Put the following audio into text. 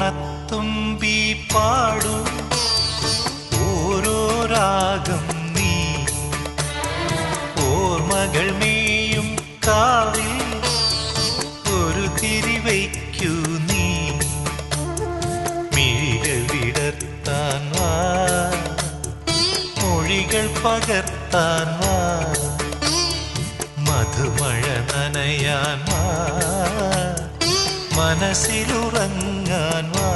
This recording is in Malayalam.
ഓണത്തുമ്പി പാടൂ ഓരോ രാഗം നീ ഓർമ്മകൾ മേയും കാവിൽ ഒരു തിരിവയ്ക്കൂ നീ മിഴികൾ വിടർത്താൻ വാ മൊഴികൾ പകർത്താൻ വാ മധുമഴ നനയാൻ വാ മനസ്സിലുറങ്ങാൻ വാ